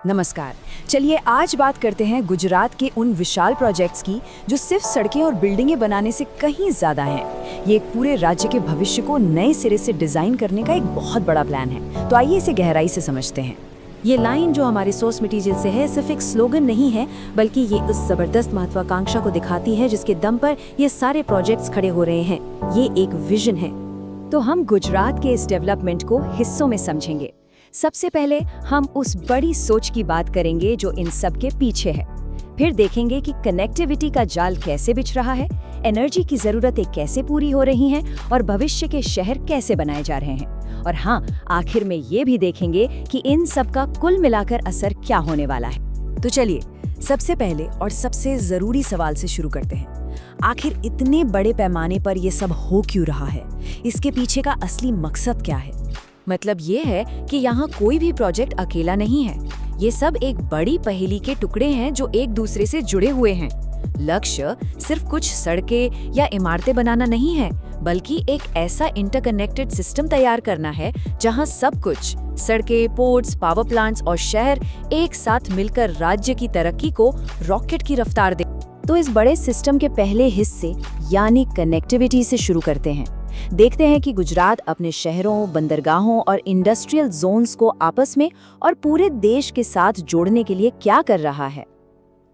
नमस्कार। चलिए आज बात करते हैं गुजरात के उन विशाल प्रोजेक्ट्स की जो सिर्फ सड़कें और बिल्डिंगें बनाने से कहीं ज्यादा हैं। ये एक पूरे राज्य के भविष्य को नए सिरे से डिजाइन करने का एक बहुत बड़ा प्लान है। तो आइए इसे गहराई से समझते हैं। ये लाइन जो हमारे सोर्स मटेरियल से है सिर्फ एक स्लोगन नहीं है, बल्कि ये उस जबरदस्त महत्वाकांक्षा को दिखाती है जिसके दम पर ये सारे प्रोजेक्ट्स खड़े हो रहे हैं। ये एक विजन है। तो हम गुजरात के इस डेवलपमेंट को हिस्सों में समझेंगे। सबसे पहले हम उस बड़ी सोच की बात करेंगे जो इन सब के पीछे है। फिर देखेंगे कि कनेक्टिविटी का जाल कैसे बिछ रहा है, एनर्जी की जरूरतें कैसे पूरी हो रही हैं और भविष्य के शहर कैसे बनाए जा रहे हैं। और हाँ, आखिर में ये भी देखेंगे कि इन सब का कुल मिलाकर असर क्या होने वाला है। तो चलिए सबसे पहले और सबसे जरूरी सवाल से शुरू करते हैं। आखिर इतने बड़े पैमाने पर ये सब हो क्यों रहा है? इसके पीछे का असली मकसद क्या है? मतलब ये है कि यहाँ कोई भी प्रोजेक्ट अकेला नहीं है। ये सब एक बड़ी पहेली के टुकड़े हैं जो एक दूसरे से जुड़े हुए हैं। लक्ष्य सिर्फ कुछ सड़कें या इमारतें बनाना नहीं है, बल्कि एक ऐसा इंटरकनेक्टेड सिस्टम तैयार करना है जहाँ सब कुछ सड़कें, पोर्ट्स, पावर प्लांट्स और शहर एक साथ मिलकर राज्य की तरक्की को रॉकेट की रफ्तार दे। तो इस बड़े सिस्टम के पहले हिस्से यानी कनेक्टिविटी से शुरू करते हैं। देखते हैं कि गुजरात अपने शहरों, बंदरगाहों और इंडस्ट्रियल जोन्स को आपस में और पूरे देश के साथ जोड़ने के लिए क्या कर रहा है।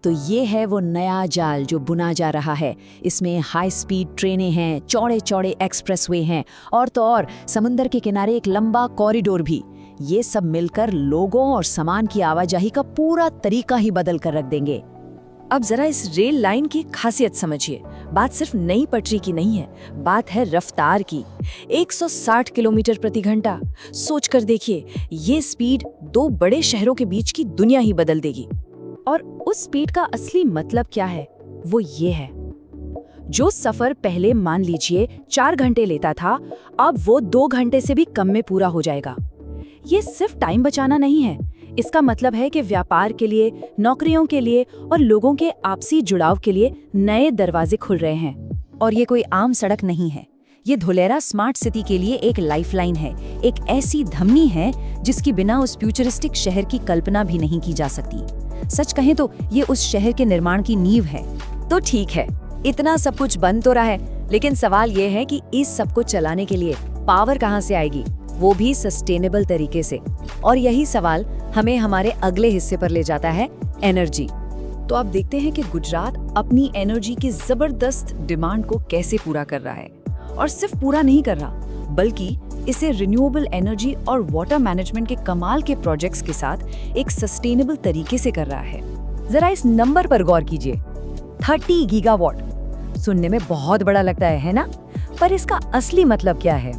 तो ये है वो नया जाल जो बुना जा रहा है। इसमें हाई स्पीड ट्रेनें हैं, चौड़े चौड़े एक्सप्रेसवे हैं और तो और समुद्र के किनारे एक लंबा कॉरिडोर भी। ये सब मिलकर लोगों और सामान की आवाजाही का पूरा तरीका ही बदल कर रख देंगे। अब जरा इस रेल लाइन की खासियत समझिए। बात सिर्फ नई पटरी की नहीं है, बात है रफ्तार की। 160 किलोमीटर प्रति घंटा। सोच कर देखिए, ये स्पीड दो बड़े शहरों के बीच की दुनिया ही बदल देगी। और उस स्पीड का असली मतलब क्या है? वो ये है, जो सफर पहले मान लीजिए 4 घंटे लेता था, अब वो 2 घंटे से भी कम में पूरा हो जाएगा। ये सिर्फ टाइम बचाना नहीं है, इसका मतलब है कि व्यापार के लिए, नौकरियों के लिए और लोगों के आपसी जुड़ाव के लिए नए दरवाजे खुल रहे हैं। और ये कोई आम सड़क नहीं है, ये धुलेरा स्मार्ट सिटी के लिए एक लाइफलाइन है, एक ऐसी धमनी है जिसकी बिना उस फ्यूचरिस्टिक शहर की कल्पना भी नहीं की जा सकती। सच कहें तो ये उस शहर के निर्माण की नींव है। तो ठीक है, इतना सब कुछ बन तो रहा है, लेकिन सवाल ये है कि इस सब को चलाने के लिए पावर कहाँ से आएगी, वो भी सस्टेनेबल तरीके से। और यही सवाल हमें हमारे अगले हिस्से पर ले जाता है, एनर्जी। तो आप देखते हैं कि गुजरात अपनी एनर्जी की जबरदस्त डिमांड को कैसे पूरा कर रहा है। और सिर्फ पूरा नहीं कर रहा, बल्कि इसे रिन्यूएबल एनर्जी और वाटर मैनेजमेंट के कमाल के प्रोजेक्ट्स के साथ एक सस्टेनेबल तरीके से कर रहा है। जरा इस नंबर पर गौर कीजिए, 30 गीगावाट। सुनने में बहुत बड़ा लगता है ना? पर इसका असली मतलब क्या है?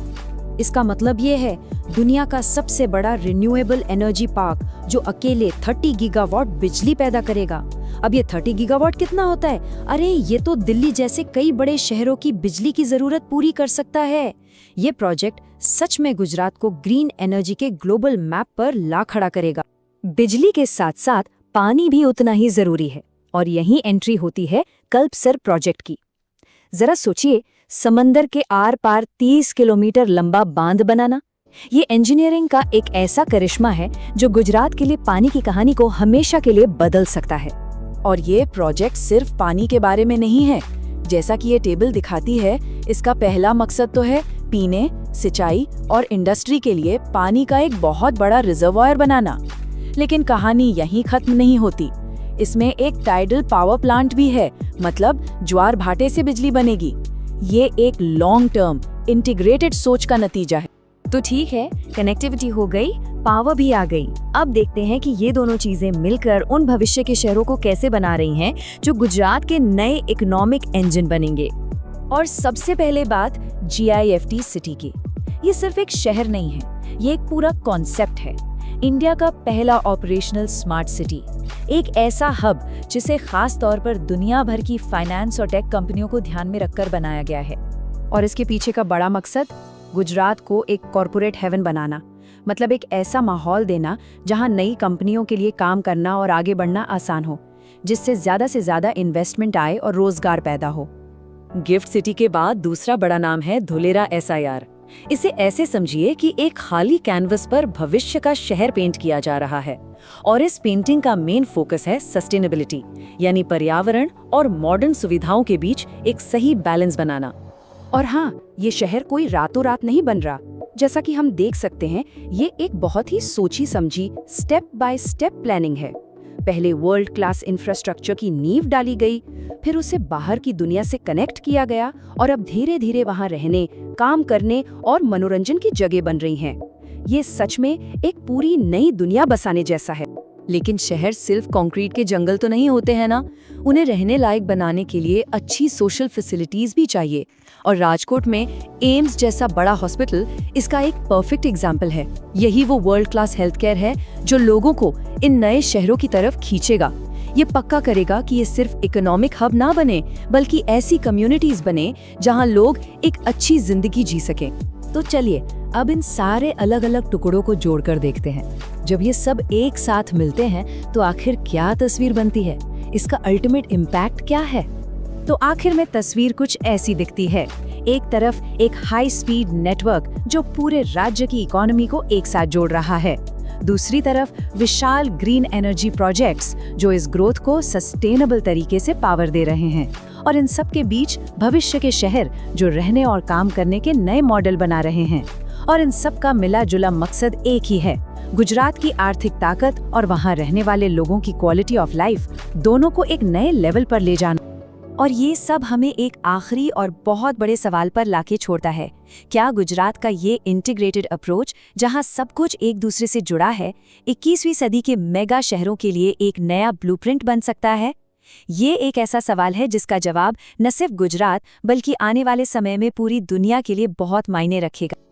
इसका मतलब ये है, दुनिया का सबसे बड़ा रिन्यूएबल एनर्जी पार्क जो अकेले 30 गीगावाट बिजली पैदा करेगा। अब ये 30 गीगावाट कितना होता है? अरे ये तो दिल्ली जैसे कई बड़े शहरों की बिजली की जरूरत पूरी कर सकता है। ये प्रोजेक्ट सच में गुजरात को ग्रीन एनर्जी के ग्लोबल मैप पर ला खड़ा करेगा। बिजली के साथ साथ पानी भी उतना ही जरूरी है, और यही एंट्री होती है कल्पसर प्रोजेक्ट की। जरा सोचिए, समंदर के आर पार 30 किलोमीटर लंबा बांध बनाना। ये इंजीनियरिंग का एक ऐसा करिश्मा है जो गुजरात के लिए पानी की कहानी को हमेशा के लिए बदल सकता है। और ये प्रोजेक्ट सिर्फ पानी के बारे में नहीं है। जैसा कि ये टेबल दिखाती है, इसका पहला मकसद तो है पीने, सिंचाई और इंडस्ट्री के लिए पानी का एक बहुत बड़ा रिजर्वायर बनाना। लेकिन कहानी यहीं खत्म नहीं होती। इसमें एक टाइडल पावर प्लांट भी है, मतलब ज्वार भाटे से बिजली बनेगी। ये एक लॉन्ग टर्म इंटीग्रेटेड सोच का नतीजा है। तो ठीक है, कनेक्टिविटी हो गई, पावर भी आ गई। अब देखते हैं कि ये दोनों चीजें मिलकर उन भविष्य के शहरों को कैसे बना रही हैं जो गुजरात के नए इकोनॉमिक इंजन बनेंगे। और सबसे पहले बात GIFT सिटी की। ये सिर्फ एक शहर नहीं है, ये एक पूरा कॉन्सेप्ट है। इंडिया का पहला ऑपरेशनल स्मार्ट सिटी, एक ऐसा हब जिसे खास तौर पर दुनिया भर की फाइनेंस और टेक कंपनियों को ध्यान में रखकर बनाया गया है। और इसके पीछे का बड़ा मकसद गुजरात को एक कॉर्पोरेट हेवन बनाना, मतलब एक ऐसा माहौल देना जहां नई कंपनियों के लिए काम करना और आगे बढ़ना आसान हो, जिससे से ज्यादा इन्वेस्टमेंट आए और रोजगार पैदा हो। गिफ्ट सिटी के बाद दूसरा बड़ा नाम है धुलेरा SIR। इसे ऐसे समझिए कि एक खाली कैनवस पर भविष्य का शहर पेंट किया जा रहा है और इस पेंटिंग का मेन फोकस है सस्टेनेबिलिटी, यानी पर्यावरण और मॉडर्न सुविधाओं के बीच एक सही बैलेंस बनाना। और हाँ, ये शहर कोई रातों रात नहीं बन रहा। जैसा कि हम देख सकते हैं, ये एक बहुत ही सोची समझी स्टेप बाय स्टेप प्लानिंग है। पहले वर्ल्ड क्लास इंफ्रास्ट्रक्चर की नींव डाली गई, फिर उसे बाहर की दुनिया से कनेक्ट किया गया और अब धीरे धीरे वहां रहने, काम करने और मनोरंजन की जगह बन रही हैं। ये सच में एक पूरी नई दुनिया बसाने जैसा है। लेकिन शहर सिर्फ कंक्रीट के जंगल तो नहीं होते हैं ना, उन्हें रहने लायक बनाने के लिए अच्छी सोशल फैसिलिटीज भी चाहिए। और राजकोट में एम्स जैसा बड़ा हॉस्पिटल इसका एक परफेक्ट एग्जाम्पल है। यही वो वर्ल्ड क्लास हेल्थ केयर है जो लोगों को इन नए शहरों की तरफ खींचेगा। ये पक्का करेगा कि ये सिर्फ इकोनॉमिक हब ना बने, बल्कि ऐसी कम्युनिटीज बने जहां लोग एक अच्छी जिंदगी जी सकें। तो चलिए अब इन सारे अलग अलग टुकड़ों को जोड़कर देखते हैं। जब ये सब एक साथ मिलते हैं तो आखिर क्या तस्वीर बनती है, इसका अल्टीमेट इम्पैक्ट क्या है? तो आखिर में तस्वीर कुछ ऐसी दिखती है। एक तरफ एक हाई स्पीड नेटवर्क जो पूरे राज्य की इकोनॉमी को एक साथ जोड़ रहा है, दूसरी तरफ विशाल ग्रीन एनर्जी प्रोजेक्ट्स जो इस ग्रोथ को सस्टेनेबल तरीके से पावर दे रहे हैं, और इन सब के बीच भविष्य के शहर जो रहने और काम करने के नए मॉडल बना रहे हैं। और इन सब का मिला जुला मकसद एक ही है, गुजरात की आर्थिक ताकत और वहां रहने वाले लोगों की क्वालिटी ऑफ लाइफ दोनों को एक नए लेवल पर ले जाना। और ये सब हमें एक आखिरी और बहुत बड़े सवाल पर लाके छोड़ता है, क्या गुजरात का ये इंटीग्रेटेड अप्रोच जहां सब कुछ एक दूसरे से जुड़ा है, 21वीं सदी के मेगा शहरों के लिए एक नया ब्लूप्रिंट बन सकता है? ये एक ऐसा सवाल है जिसका जवाब न सिर्फ गुजरात बल्कि आने वाले समय में पूरी दुनिया के लिए बहुत मायने रखेगा।